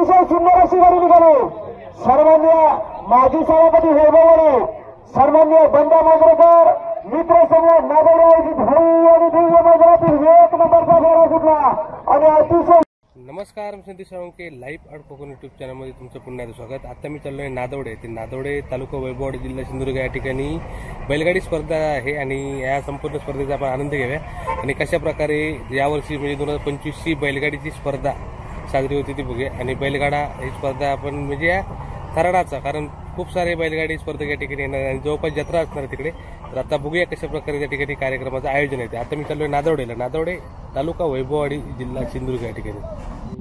अतिशय सुंदर अशी गाडी निघाली। सर्वांनी माजी सभापती वैभववाडी, सर्वांनी बंडा मांजरेकर मित्र संघ नागोडे आयोजित भव्य आणि दिव्य मैदानातील 1 नंबरचा फेरा सुटला आणि अतिशय नमस्कार, मी Sandeep Salunke live art Konkan YouTube चॅनलमध्ये तुमचं पुन्हा स्वागत। आता मी चाललोय नादवडे ते नादवडे तालुका वैभववाडी जिल्हा सिंधुदुर्ग या ठिकाणी बैलगाडी स्पर्धा आहे आणि या संपूर्ण स्पर्धेचा आपण आनंद घ्यावा आणि कशा प्रकारे यावर्षी म्हणजे 2025 ची बैलगाडीची स्पर्धा साजरी होती ती बघूया। आणि बैलगाडा ही स्पर्धा आपण म्हणजे या कराडाचा, कारण खूप सारे बैलगाडी स्पर्धक या ठिकाणी येणार आणि जवळपास जत्रा असणार तिकडे। तर आता बघूया कशा प्रकारे त्या ठिकाणी कार्यक्रमाचं आयोजन आहे। आता मी चाललोय नादवडेला, नादवडे तालुका वैभववाडी जिल्हा सिंधुदुर्ग या ठिकाणी।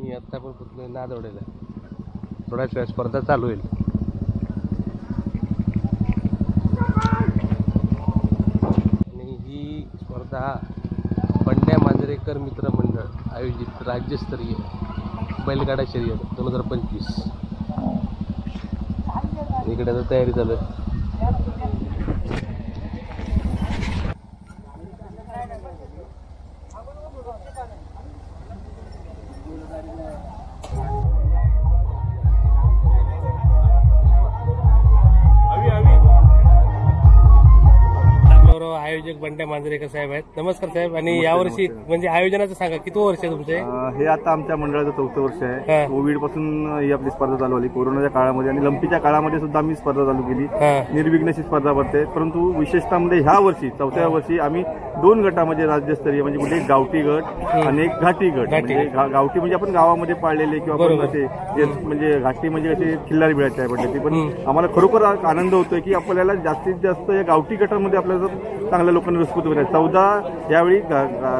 मी आता पण पोहोचलोय नादवडेला, थोड्याच वेळ स्पर्धा चालू होईल। आणि ही स्पर्धा बंड्या मांजरेकर मित्र मंडळ आयोजित राज्यस्तरीय बैलगाडा शर्यत 2025 इकडे आता तयारी चालू आहे। आयोजक बंड्या मांजरेकर साहेब आहेत। नमस्कार साहेब। आणि यावर्षी म्हणजे आयोजनाचं सांगा, किती वर्ष आहे तुमचे? हे आता आमच्या मंडळाचं 4थं वर्ष आहे। कोविड पासून ही आपली स्पर्धा चालू झाली, कोरोनाच्या काळामध्ये आणि लंपीच्या काळामध्ये सुद्धा आम्ही स्पर्धा चालू केली। निर्विघ्नशी स्पर्धा भरते, परंतु विशेषतः मध्ये ह्या वर्षी 4थ्या वर्षी आम्ही 2 गटामध्ये राज्यस्तरीय म्हणजे कुठे गावठी गट आणि एक घाटी गट। म्हणजे गावठी म्हणजे आपण गावामध्ये पाळलेले किंवा आपण असे म्हणजे घाटी म्हणजे असे खिल्लारी मिळायचे आहे पडले, पण आम्हाला खरोखर आनंद होतोय की आपल्याला जास्तीत जास्त या गावठी गटामध्ये आपल्याला चांगल्या लोकांना रिस्पॉन्स होत आहे। 14 यावेळी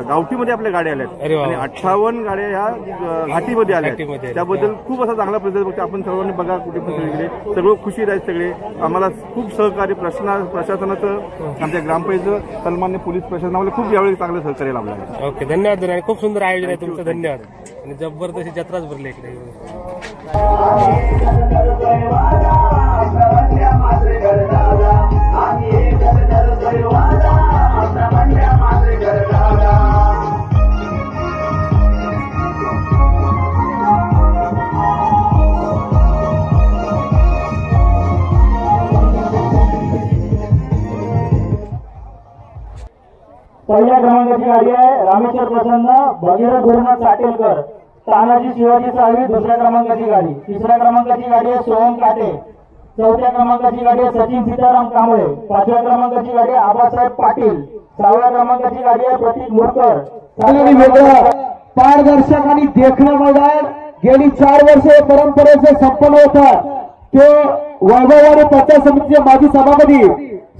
गावठीमध्ये आपल्या गाड्या आल्यात आणि 58 गाड्या ह्या घाटीमध्ये आल्या। त्याबद्दल खूप असा चांगला प्रतिसाद बघतो आपण सर्वांनी। बघा कुठे पण सगळीकडे सगळं खुशी आहेत सगळे। आम्हाला खूप सहकार्य प्रशासनाचं, आमच्या ग्रामपंचायत सन्मान्य पोलीस प्रशासन आम्हाला खूप यावेळी चांगलं सहकार्य लाभलं आहे। ओके, धन्यवाद। आणि खूप सुंदर आयोजन आहे तुमचं, धन्यवाद। आणि जबरदस्त जत्राच भरली इकडे। पहिल्या क्रमांकाची गाडी आहे रामेश्वर प्रसन्न भगीरथ गुरुनाथ साटेलकर, तानाजी शिवाजी साळवी 2ऱ्या क्रमांकाची गाडी। 3ऱ्या क्रमांकाची गाडी आहे सोहम काटे, 4थ्या क्रमांकाची गाडी आहे सचिन सीताराम कांबळे, 5व्या क्रमांकाची गाडी आहे आबासाहेब पाटील, 6व्या क्रमांकाची गाडी आहे प्रतीक मोरकर। पारदर्शक आणि देखणं मैदान गेली 4 वर्षे परंपरेचे संपन्न होतं, ते वैभववाडी पंचायत समितीचे माजी सभापती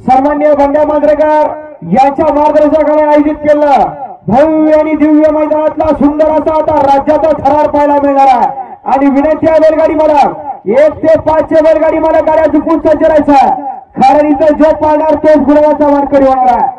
सन्माननीय बंड्या मांजरेकर यांच्या मार्गदर्शनाखाली आयोजित केलं भव्य आणि दिव्य मैदानातला सुंदर असा आता राज्याचा थरार पाहायला मिळणार आहे। आणि विनंती आहे बैलगाडी मालक 1 ते 5 चे बैलगाडी मालक गाड्या झुकून सज्ज राहायचा, कारण इथं जो पाळणार तोच गुलाबाचा वारकरी होणार आहे।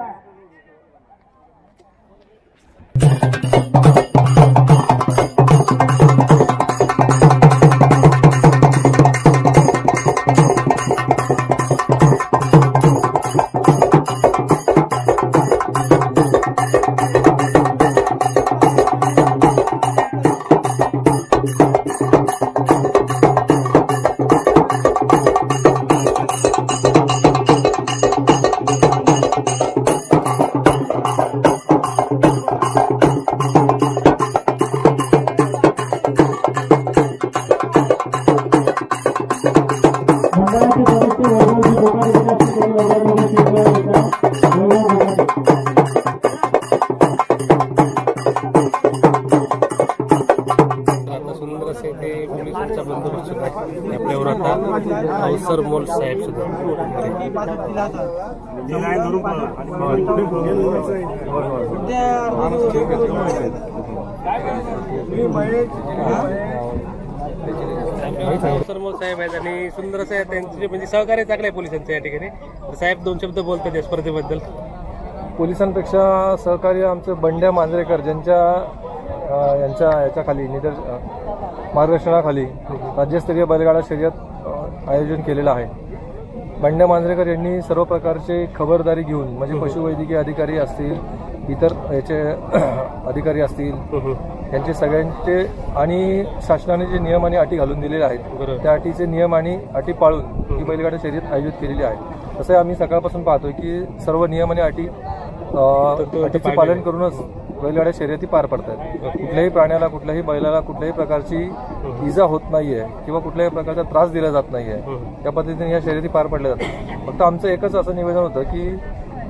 पोलिसांचा बंदोबस्त सुद्धा आपल्यावर आता अवसर मोल साहेब सुद्धा अवसर मोल साहेब आहेत आणि सुंदर असं आहे त्यांचे म्हणजे सहकार्य चांगलं आहे पोलिसांचं या ठिकाणी। साहेब 2 शब्द बोलतात या स्पर्धेबद्दल। पोलिसांपेक्षा सहकार्य आमचं बंड्या मांजरेकर यांच्या याच्याखाली मार्गदर्शनाखाली राज्यस्तरीय बैलगाडा शर्यत आयोजन केलेलं आहे। बंड्या मांजरेकर यांनी सर्व प्रकारचे खबरदारी घेऊन म्हणजे पशुवैद्यकीय अधिकारी असतील, इतर याचे अधिकारी असतील यांचे सगळ्यांचे आणि शासनाने जे नियम आणि अटी घालून दिलेले आहेत त्या अटीचे नियम आणि अटी पाळून ही बैलगाडा शर्यत आयोजित केलेली आहे। तसं आम्ही सकाळपासून पाहतोय की सर्व नियम आणि अटीचे पालन करूनच बैलगाड्या शर्यती पार पडतात। कुठल्याही प्राण्याला कुठल्याही बैलाला कुठल्याही प्रकारची इजा होत नाहीये किंवा कुठल्याही प्रकारचा त्रास दिला जात नाहीये, त्या पद्धतीने या शर्यती पार पडल्या जातात। फक्त आमचं एकच असं निवेदन होतं की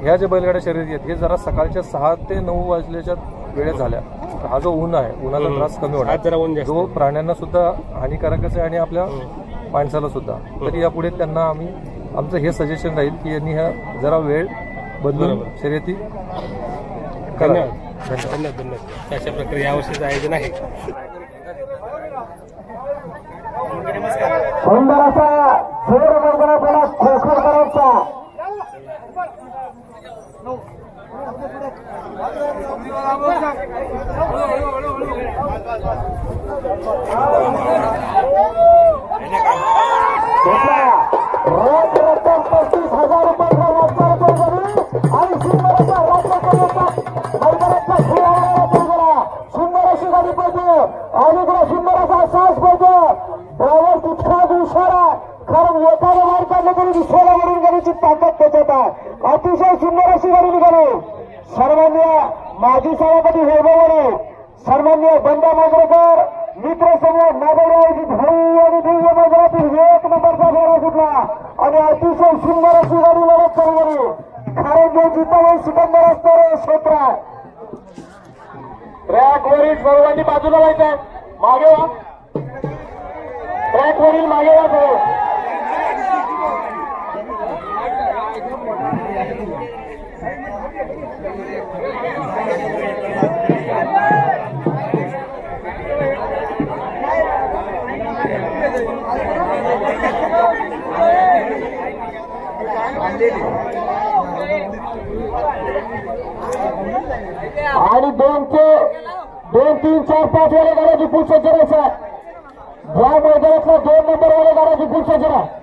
ह्या ज्या बैलगाड्या शर्यती आहेत हे जरा सकाळच्या 6 ते 9 वाजल्याच्या वेळेत झाल्या तर हा जो ऊन आहे उन्हाचा त्रास कमी होणार, जो प्राण्यांना सुद्धा हानिकारकच आहे आणि आपल्या माणसाला सुद्धा। तरी यापुढे त्यांना आमचं हे सजेशन राहील की यांनी ह्या जरा वेळ बदलून शर्यती धन्यवाद धन्यवाद धन्यवाद। अशा प्रकारे यावर्षीचं आयोजन आहे। सुंदर असा जोर मैदानाला खोखर करायचा रोज रक्कम 35,000 रुपये आणि सुंदर असा राज्य मैदानाचा खेळाडूला सुंदर अशी गाडी पाहिजे आणि सुंदर असा सास पाहिजे। ड्रायव्हर तितका इशारा, कारण एखाद्या मार काढलं तरी दुसऱ्याला वरून गाडीची ताकद त्याच्यात आहे। अतिशय सुंदर अशी गाडी निघाली। सर्वांनी माजी सभापती वैभववाडे, सर्वांनी बंड्या मांजरेकर मित्र समूह नागोडे भाई आणि दिव्य मैदानातील 1 नंबरचा फेरा सुटला आणि अतिशय सुंदर अशी गाडी लढत चालू झाली। खारंजे जितावं सिकंदर असतो क्षेत्र ट्रॅकवरील सर्वांनी बाजूला व्हायचं, मागे वा, ट्रॅकवरील मागे वा सर्व। आणि 2 3 4 5 वाले गाड्याची फुल सज्जन आहे। ज्या मैदानातला 2 नंबर वाले गाड्याची फुल सज्जन आहे।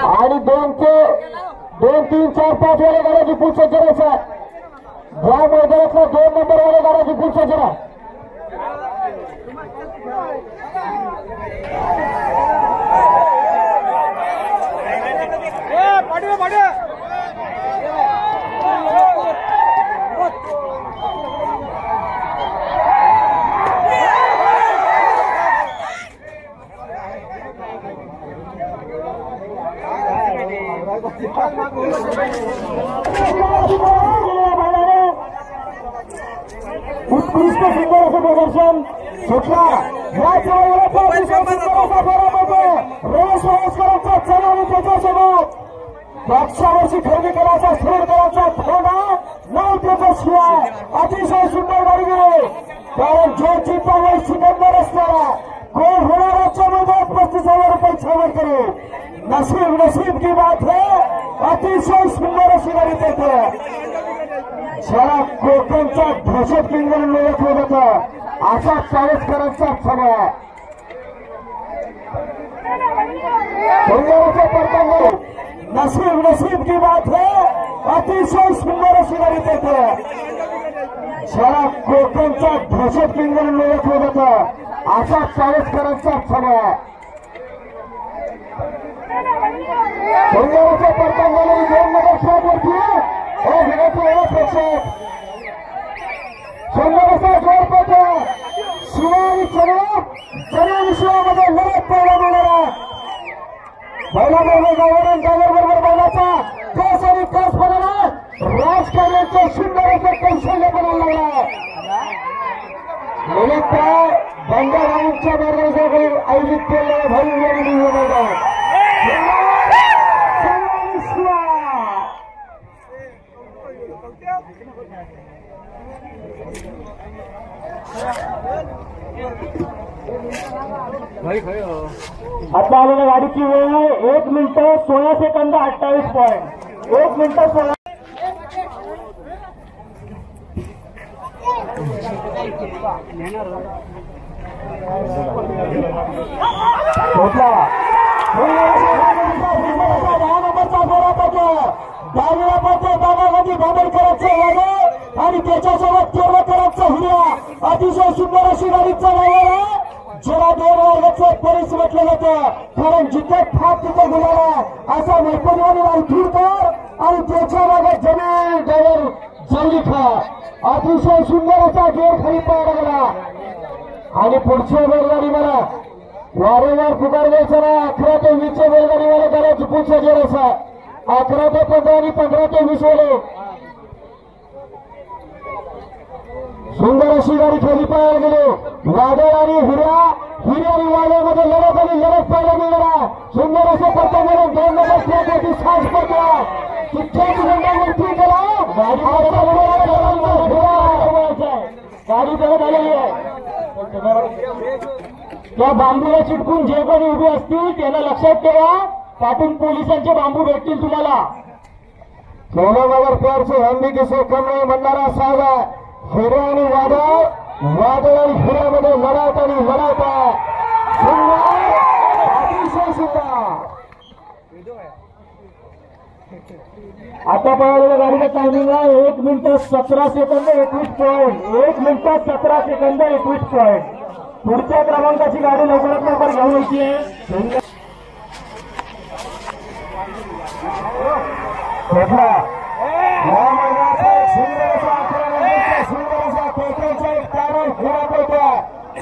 आणि 2 3 4 5 वाले गाड्याची फुल सज्जन आहे। ज्या मैदानातला 2 नंबर वाले गाड्याची फुल सज्जन आहे। उत्कृष्ट सुंदर असं प्रदर्शन सुटला। रेसकरांचा चलावी त्याच्यासोबत मागच्या वर्षी खरेदी करायचा स्फोट करायचा थोडा नाव त्याचा शिवाय अतिशय सुंदर गाडी गेली, कारण जो चिंतामय सिकंदर असणारा कोण होणाराच्या मैदानात 35,000 रुपये छावट करेल। नसीब की बात है, अतिशय सुंदर अशी गाडी पडते। ज्याला कोकणचा दहशत किंग म्हणून ओळखलं जातं असा चाळीसकरांचा सभा नसीब की बात है, अतिशय सुंदर अशी गाडी पडते। ज्याला कोकणचा दहशत किंग म्हणून ओळखलं जातं असा चाळीसकरांचा सभा सुंदर परतांगणी 2 नंबर फ्लॅटवरती सुंदर असा जोर पडतो। शिवाय चना विषयामध्ये लढत पाहायला मिळणार आहे। बैलाबरोबर गावावरून गावाबरोबर बैलाचा कस आणि कस बनवला राजकारणाचं सुंदर असं कौशल्य बनवलं आहे। निमित्त बंडारांच्या मार्गासाठी आयोजित केलेलं भव्य आणि दिव्य मैदान आता आलेल्या गाडीची वेळ आहे 1 मिनिट 16 सेकंद 28 पॉईंट 1 मिनिट 16 आणि त्याच्यासोबत तेरवकरांचा हिरा अतिशय सुंदर अशी गाडी चालवणार ज्याला 2 वर्गाचं परिस म्हटलं जातं कारण जिथे ठाक तिथे गुलाला असा मैपणीवाणी वालथूरकर आणि त्याच्या मागे जमीन ड्रायव्हर जल्लीखा अतिशय सुंदर असा जोर खाली पाहायला लागला आणि पुढच्या बैलगाडी मला वारंवार पुकार द्यायचा ना 11 ते 20 बैलगाडी मला त्याला चुकूनचा जोर असा 11 ते 15 आणि 15 ते 20 वाले सुंदर अशी गाडी खाली पाहायला गेलो वादळ आणि हिरे आणि वादळमध्ये लढत आणि लढत पाहायला मिळणार सुंदर असं पत्त्यामध्ये 2 नंबर ट्रॅकवरती साज पडला तितक्याच गुंडावरती गेला गाडी जवळ आलेली आहे त्या बांबूला चिटकून जे कोणी उभे असतील त्यांना लक्षात ठेवा पाठून पोलिसांचे बांबू भेटतील तुम्हाला 16 नंबर प्लेअरचे हंडी किसे कम नाही म्हणणारा साधा हिरे आणि वादळ आणि हिऱ्यामध्ये लढत आणि लढत अतिशय सुंदर आता पाहिलेल्या गाडीचा टायमिंग आहे 1 minute 17 second 21 point 1 minute 17 second 21 point पुढच्या क्रमांकाची गाडी लवकरात लवकर घेऊन यायची आहे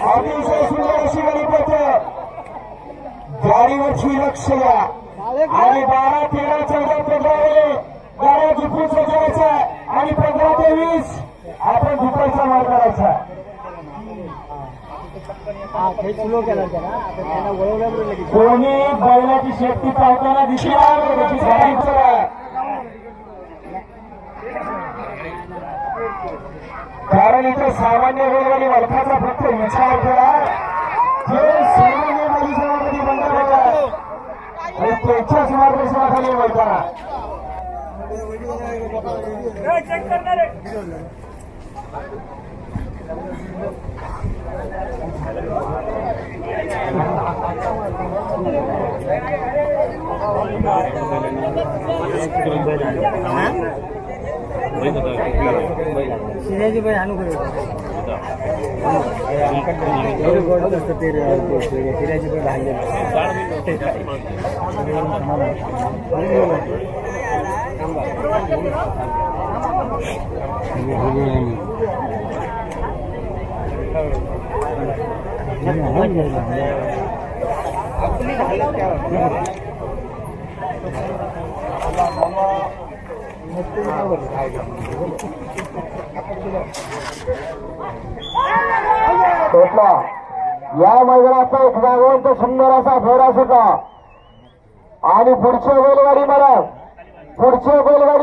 अतिशय सुंदर अशी गाडी पडते गाडीवरची लक्ष द्या आणि 12, 13, 14, 15 गाड्या जिंकून सजवायच्या आणि 15 ते 20 आपण जिंकायचा मार्ग करायचा कोणी बैलाची शेपटी चालताना दिसली कारण इथे सामान्य बैलगाडी मालकाचा फक्त विचार केला जे सामान्य बैल सभापती मंडळ होता आणि त्यांच्याच मार्गदर्शनाखाली बोलताना भाई आणू या मैदानाचा एक जागवंत सुंदर असा फेरा होता आणि पुढच्या बैलगाडी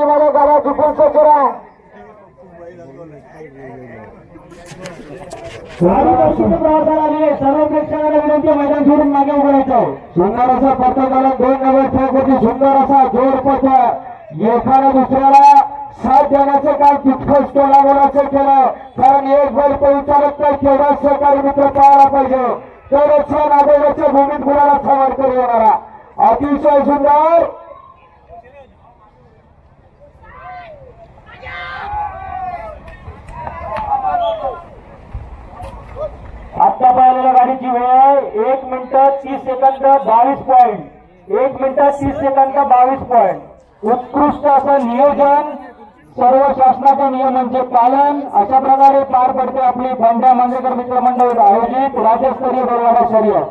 मला गाला चुकून सजरा सर्व प्रेक्षकांना विनंती मैदान सोडून मागे उघडायचं सुंदर असा पथकाला 2 नंबर ट्रॅक होती सुंदर असा जोर पथक एखाद्या दुसऱ्याला साथ देण्याचं काम तितकंच टोलाबोलाचं केलं कारण एक बैल पळून चालत नाही तेवढाच सहकारी मित्र पाहायला पाहिजे तरच या नादेवाच्या भूमीत गुणाला समांतर येणारा अतिशय सुंदर आता पाहिलेल्या गाडीची वेळ 1 minute 30 second 22 point 1 minute 30 second 22 point उत्कृष्ट असं नियोजन सर्व शासनाच्या नियमांचे पालन अशा प्रकारे पार पडते आपली बंड्या मांजरेकर मित्र मंडळ आयोजित राज्यस्तरीय बैलगाडा शर्यत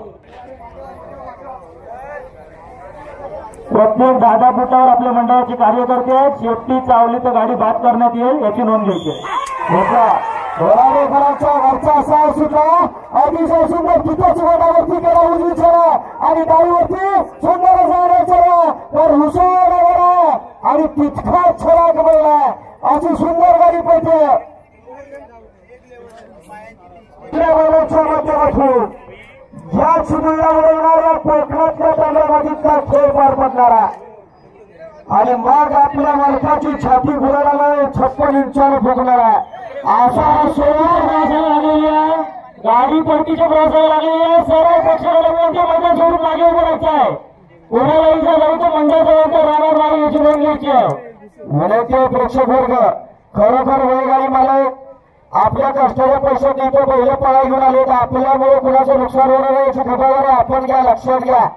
प्रत्येक 10 फुटावर आपल्या मंडळाचे कार्यकर्ते आहेत सेफ्टी चावली तर गाडी बाद करण्यात येईल याची नोंद घ्यायची घराच्या वरचा साव सुटला अतिशय सुंदर तिथेच गोटावरती केला उजवी चेहरा आणि डावीवरती सुंदर असा चेहरा तर हुशार आणि तितका छळा गमवला अशी सुंदर गाडी पडते माध्यमातून या चिमुळ्या उडवणाऱ्या कोकणातल्या तांबड्याबाजीचा खेळ पार पडणारा आणि मग आपल्या मालकाची छाती गुलाला 56 इंचाने फुगणारा असा सोळा लागलेली आहे गाडी पडतीच्या प्रवासाला लागलेली आहे सरळ पक्षाला मध्ये सोडून मागे उभं राहायचं आहे कोणाला इजा जाऊ तर मंडळापर्यंत राहणार नाही याची नोंद घ्यायची आहे विनंती प्रेक्षक वर्ग खरोखर बैलगाडी मालक आपल्या कष्टाच्या पैशात इथे पहिले पळा घेऊन आले तर आपल्यामुळे कुणाचं नुकसान होणार नाही याची खबरदारी आपण घ्या लक्षात घ्या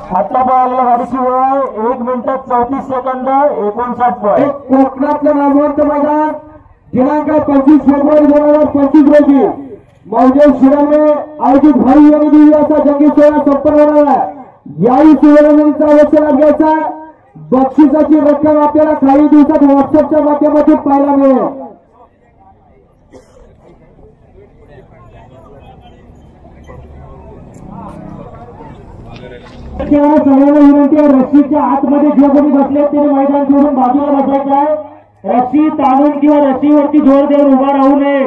आता पाहिलेल्या गाडीची वेळ 1 मिनिट 34 सेकंद 59 पॉईंट कोकणातलं नामवंत मैदान दिनांक 25 फेब्रुवारी 2025 रोजी मौजे शिराने आयोजित भाई आणि दिव्याचा जंगी सोहळा संपन्न होणार आहे याही सुवर्णचा अवश्य लाभ घ्यायचा बक्षिसाची रक्कम आपल्याला काही दिवसात व्हॉट्सअपच्या माध्यमातून पाहायला मिळेल सगळ्यांना विनंती आहे रस्सीच्या आतमध्ये जे कोणी बसले त्यांनी मैदान सोडून बाजूला बसायचं आहे रस्सी ताणून किंवा रस्सीवरती जोर देऊन उभा राहू नये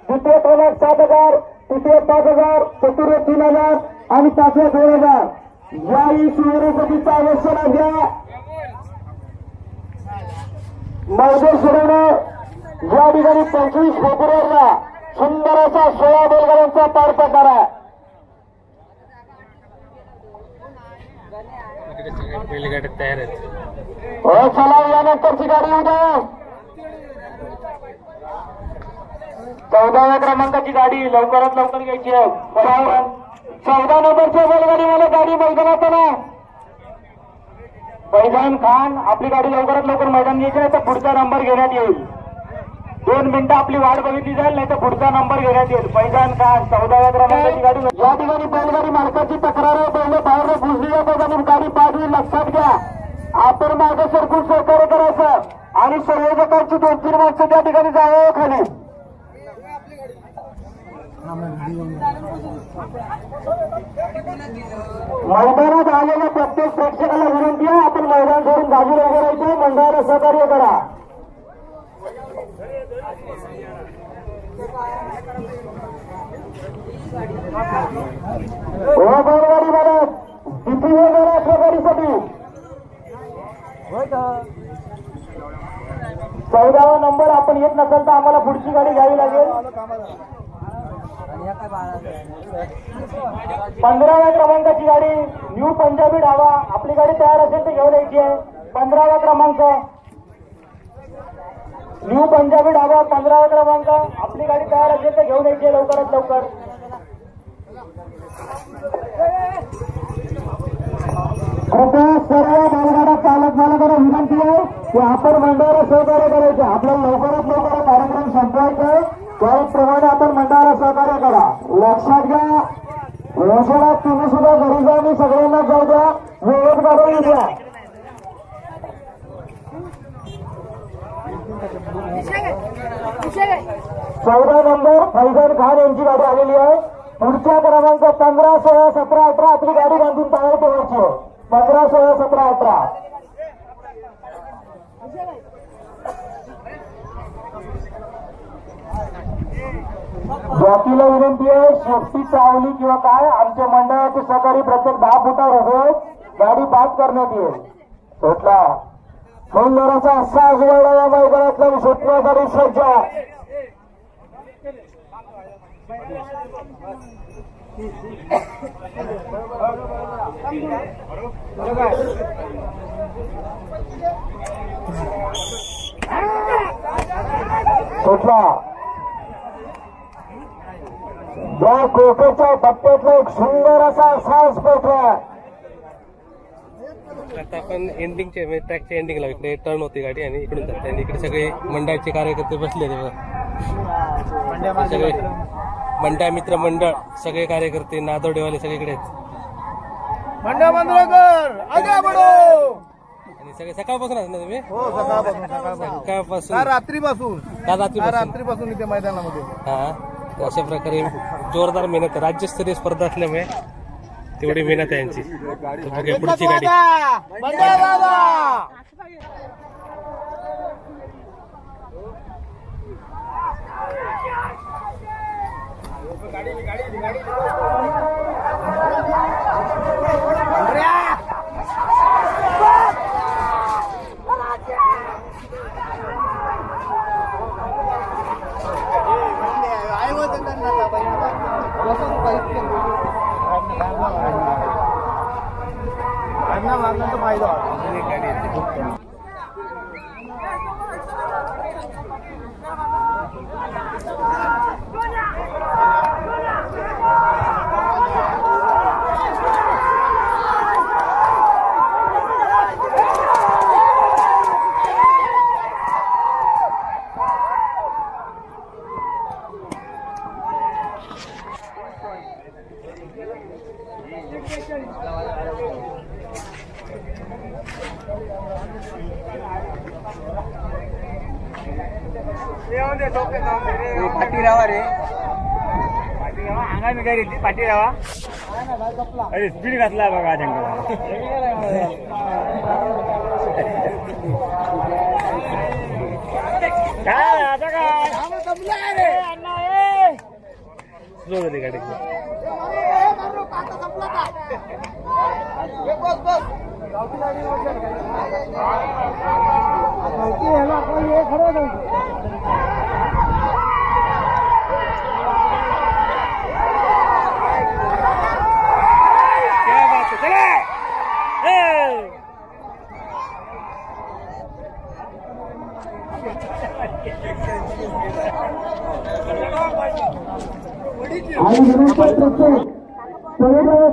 द्वितीय क्रमांक 7,000 तृतीय 5,000 चतुर्थ 3,000 आणि पाचव्या 2,000 याही सुवर्णपतीचा अवश्य लाभ घ्या मौजे शिराने या ठिकाणी 25 फेब्रुवारीला सुंदर असा 16 बैलगाड्यांचा पार पडणार आहे बैलगाड्या तयार आहेत हो चला यानंतरची गाडी उद्या 14व्या क्रमांकाची गाडी लवकरात लवकर घ्यायची आहे 14 नंबरच्या बैलगाडी मला गाडी मैदानात ना फैजान खान आपली गाडी लवकरात लवकर मैदान घ्यायची आहे तर पुढचा नंबर घेण्यात येईल 2 मिनिटं आपली वाट बघितली जाईल नाही तर पुढचा नंबर घेण्यात येईल फैजान खान 14व्या क्रमांकाची गाडी या ठिकाणी बैलगाडी मालकाची तक्रार आहे पहिले बाहेर बुजलेल्या बैलांनी गाडी पाडवी लक्षात घ्या आपण मागे सरकून सहकार्य करायचं आणि संयोजकांची 2-3 माणसं त्या ठिकाणी जावं खाली मैदानात आलेल्या प्रत्येक प्रेक्षकाला विनंती आहे आपण मैदान सोडून बाजूला उभं राहायचं मंडळाला सहकार्य करा हो बैलगाडी मालक किती वेळ झाला आपल्या गाडीसाठी 14वा नंबर आपण येत नसेल तर आम्हाला पुढची गाडी घ्यावी लागेल 15व्या क्रमांकाची गाडी न्यू पंजाबी ढाबा आपली गाडी तयार असेल तर घेऊन यायची आहे 15वा क्रमांक न्यू पंजाबी ढाबा 15वा क्रमांक आपली गाडी तयार असेल तर घेऊन यायची आहे लवकरात लवकर कृपया सर्व बैलगाडा चालक मालकांना विनंती आहे की आपण मंडळाला सहकार्य करायचं आपल्याला लवकरात लवकर कार्यक्रम संपवायचा आहे त्याप्रमाणे आपण मंडळाला सहकार्य करा लक्षात घ्या रोषणात तुम्ही सुद्धा घरी जा आणि सगळ्यांना जाऊ द्या वेळेत काढून द्या 14 नंबर फैजान खान यांची गाडी आलेली आहे पुढच्या क्रमांक 15, 16, 17, 18 आपली गाडी बांधून तयार ठेवायची आहे 15, 16, 17, 18 जॉकीला विनंती आहे शेफ्टी चावली किंवा काय आमच्या मंडळाचे सहकारी प्रत्येक 10 फुटावर उभे गाडी बाद करण्यात येईल सुटला सुंदराचा असा आजूबाजूला या मैदानातला सुटण्यासाठी सज्ज या कोकेच्या टप्प्यातला एक सुंदर असा सास पेटला. आता आपण एंडिंगच्या म्हणजे ट्रॅकच्या एंडिंगला इकडे टर्न होती गाडी आणि इकडून जाते आणि इकडे सगळे मंडळाचे कार्यकर्ते बसले ते सगळे मंडळ मित्र मंडळ सगळे कार्यकर्ते नादवडेवाले सगळे इकडे आहेत आणि सगळे सकाळपासून असणार तुम्ही? हो, सकाळपासून रात्रीपासून इथे मैदानामध्ये. हा अशा प्रकारे जोरदार मेहनत राज्यस्तरीय स्पर्धा असल्यामुळे तेवढी मेहनत आहे यांची. पुढची गाडी पाटीरावा रे अंगा मी काय रे पाटीरावा. अरे स्पीड घातला बघा जंगला. काय आता काय रे अण्णा स्लो झाली गाडी.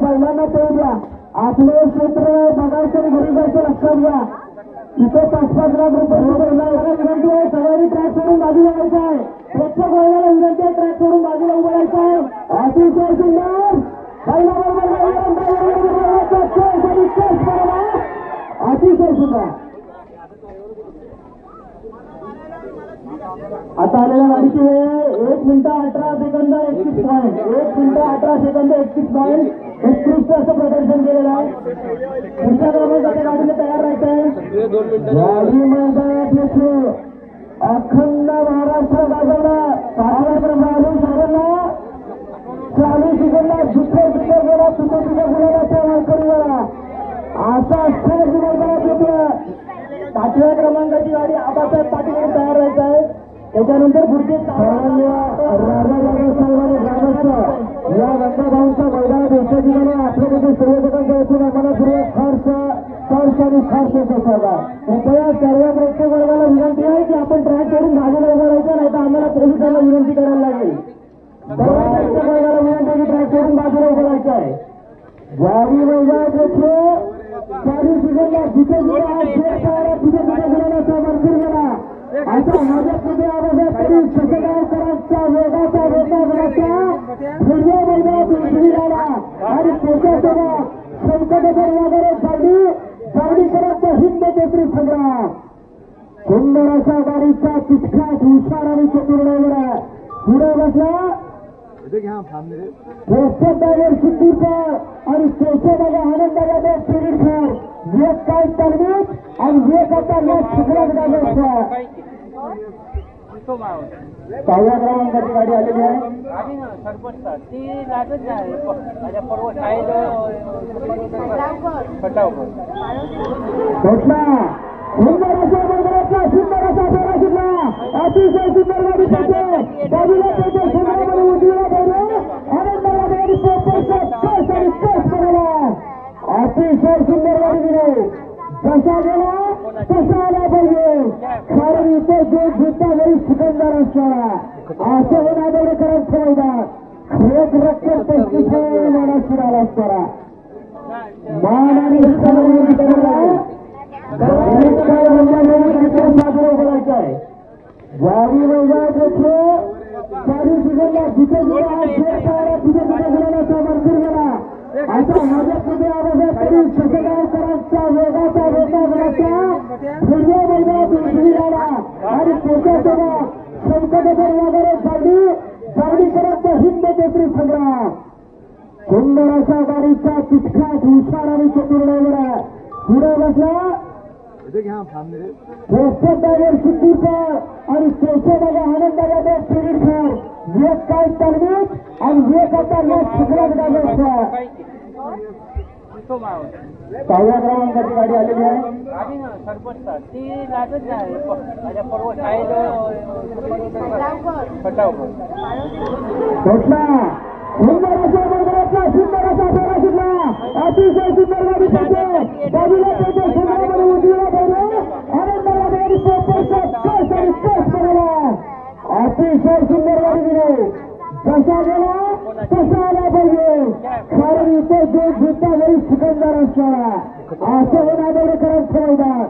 पहिल्यांदा ते द्या आपले क्षेत्र बघायचं घरी जायचं लक्षात घ्या. इथे 5-5 लाख रुपये विनंती आहे. सगळ्यांनी ट्रॅक सोडून बाजूला यायचं आहे. प्रत्येक वयाला विनंती आहे ट्रॅक सोडून बाजूला उभं राहायचं आहे. अतिशय सुंदर अतिशय सुंदर. आता आलेल्या गाडीची वेळ 1 minute 18 second 31 point. 1 minute 18 second 31 point. उत्कृष्ट असं प्रदर्शन केलेलं आहे. पुढच्या क्रमांकाच्या गाडीला तयार राहायचं आहे. गाडी मैदानात अखंड महाराष्ट्र गाजवला. 12 क्रमांक साधला 40 सेकंदात दुसऱ्या गेला तुझ्या गुलाबाच्या वारकरीला असा असताना मैदानात येतो. 5व्या क्रमांकाची गाडी आबासाहेब पाटील तयार राहायचं आहे. त्याच्यानंतर पुढचे या गंगाभाऊंच्या मैदानात एका ठिकाणी आपल्याकडे सर्वप्रथम असून आम्हाला सुरुवात फारसा आणि फारस होता. कृपया सर्व प्रेक्षक वर्गाला विनंती आहे की आपण ट्रॅक करून बाजूला उभं राहायचं नाही तर आम्हाला पोलिसांना विनंती करायला लागेल. सर्व प्रेक्षक वर्गाला विनंती आहे की ट्रॅक करून बाजूला उभं राहायचं आहे. गाडी मैदानात 40 सेकंदात जिथे तिथे गुलाबाचा मजकूर गेला. आता माझ्यामध्ये आवाजात तरी शशगावकरांच्या वेगाचा आणि त्याच्यासोबत संकटकर वगैरे जावडीकरांचा हिंद केसरी संग्राम. सुंदर असा गाडीचा तितकाच हुशार आणि चतुर्णावर पुढे बसला ड्रायव्हर सिद्धूरकर आणि त्याच्यामध्ये आनंदाला स्पिरिट सर एक काय तालमीत आणि एक आता लोक सुखराज गाजवत. 6व्या क्रमांकाची गाडी आलेली आहे. सुंदर असा मंदिराचा सुंदर असा फेरा शिकला. अतिशय सुंदर गाडी बाजूला उजवीला महाराष्ट्राला असं हे नांदेडकरांचं मैदान एक रक्कम 35 महाराष्ट्राला असणारा मान आणि सन्मान साजरा करायचा आहे. वावी मैदान येथे चारी सीझनला जिथे तिथे गुणाचा मंजूर गेला. आता माझ्यामध्ये आवाजात तरी शशगावकरांच्या वेगाचा हिरव्या मैदानात उजवी गाडा आणि त्याच्यासोबत शंकरनगर वगैरे जावडीकरांचा हिंद केसरी संग्राम. सुंदर अशा गाडीचा तितकाच हुशार आणि चतुर्णय पुढे बसला ड्रायव्हर सिद्धूकर आणि केशवदादा आनंददादा स्पिरिट एक काय तालमीत आणि एक आता शिखरात गाजवतो. सहाव्या क्रमांकाची गाडी आलेली आहे. सुंदर अशा मैदानाचा सुंदर असा फेरा शिकला. अतिशय सुंदर गाडी पडते बाजूला पडते संग्रामध्ये उजवीला पाहिजे आनंदाला गाडी पोहोचचा कस आणि कस करायला अतिशय सुंदर गाडी दिली. जसा गेला तसा आला पाहिजे कारण इथे जो जिंकता वेळी सिकंदर असणारा असं हे नांदेडकरांचं मैदान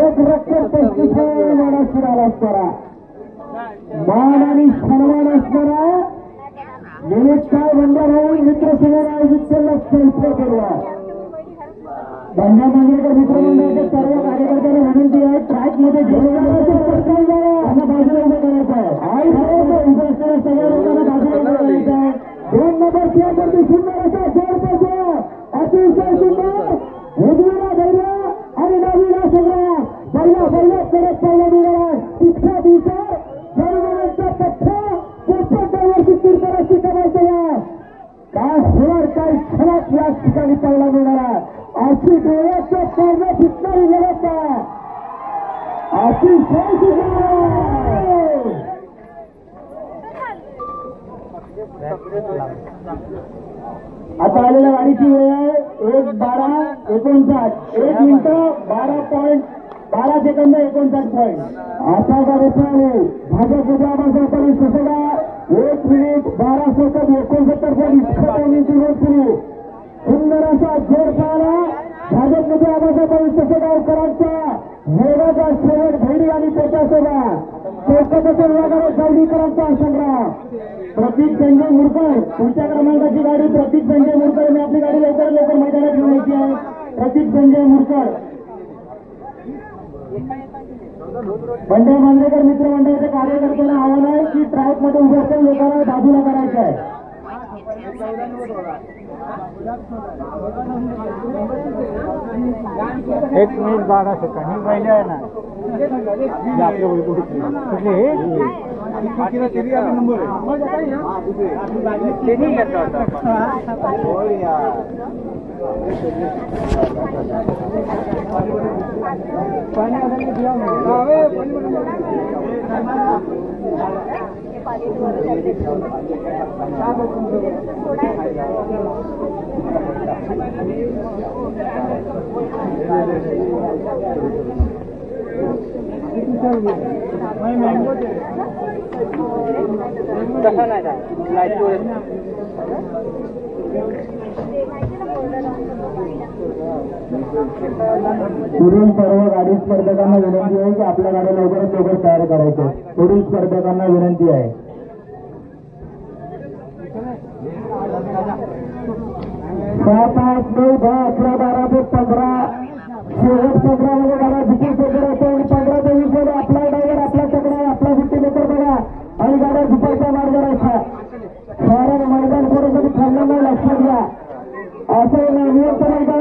एक रक्कम 35 महाराष्ट्राला असणारा मान आणि सन्मान असणारा काय बंडा भाऊ मित्रसमोर आयोजित केलं चैत्र केला. बंडा मांजरेकर मित्रमंडळाच्या सर्व कार्यकर्त्यांना विनंती आहे ट्रॅक मध्ये बाजूला उभं करायचं आहे. सगळ्या लोकांना बाजूला उभं करायचं आहे. 2 नंबर त्यावरती सुंदर असा जोर अतिशय सुंदर उजवीला धैर्य आणि डावीला संग्राम पहिला करत पहिला निघाला. तिसऱ्या दिवसात जळगावचा पठ्ठा पोपटावरती तीर्थराशी करायचं काय होणार काय क्षणात या ठिकाणी पाहायला मिळणार. अशी डोळ्याच्या पारण्या फिटणारी लढत अतिशय आता आलेल्या गाडीची वेळ आहे 1:12:59 1 मिनिटं 12 सेकंद 59 पॉईंट. आता गाडीचा भाजप उद्यापासून ससडा 1 मिनिट 12 सेकंद 69 पॉईंट इतका टायमिंगची रोज सुरू. सुंदर असा जोर पाहला भाजपमध्ये आबासाहेब ससेगावकरांचा वेगाचा शेवट भेडी आणि त्याच्यासोबत चौकटाच्या विभागावर जावडीकरांचा संग्राम. प्रतीक संजय मुरकर पुढच्या क्रमांकाची गाडी प्रतीक संजय मुरकर मी आपली गाडी लवकर मैदानात घेऊन यायची आहे. प्रतीक संजय मुरकर बंडा मांजरेकर मित्रमंडळाच्या कार्यकर्त्यांना आव्हान आहे की ट्रॅक मध्ये उभे असलेल्या लोकांना बाजूला करायचं आहे. 1 मिनिट 12 सेकंड ही पहिले आहे ना तसा नाही पुढील सर्व गाडी स्पर्धकांना विनंती आहे की आपल्या गाड्या लवकरात लवकर तयार करायचं. पुढील स्पर्धकांना विनंती आहे. 7, 8, 9, 10, 11, 12 ते 15 शेवट 15 मध्ये गाड्या जिथे करायचं आणि 15 ते 20 मध्ये आपला ड्रायव्हर आपला सगळा आपला सुट्टी मेकर बघा आणि गाड्या दुपारच्या मार्ग करायचा. कारण मैदान थोडंसं खाल्लं नाही लक्षात घ्या असं नियंत्रण काय.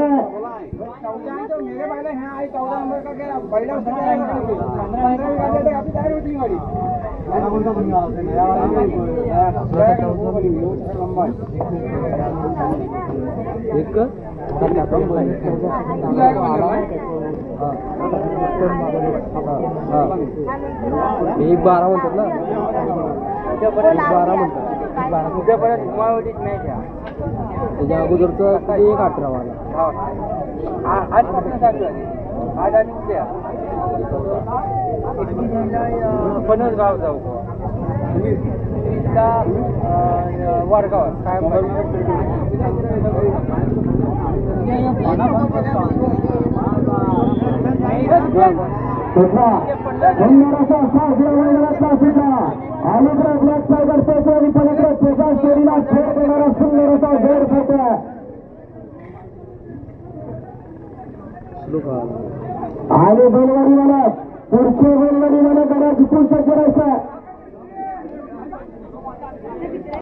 मेरे पहले हैं आई 14 नंबर का क्या पहले 15 गाड़ी अभी तैयार होती गाड़ी एक 12 म्हणतात ना 12 म्हणतात उद्यापर्यंत उमावतीच मॅच आहे. त्याच्या अगोदरचं कधी 18 वाला आजपासून चालू आहे. आज आणि उद्या 15 गाव जाऊ वडगाव काय अलीकडे ब्लॅक टायगर पेशा आणि पलीकडे पेशा शरीला खेळ देणारा सुंदर असा जोड फेटा आणि बैलगाडी मला पुढचे बैलगाडी मला गडा जिंकून करायचा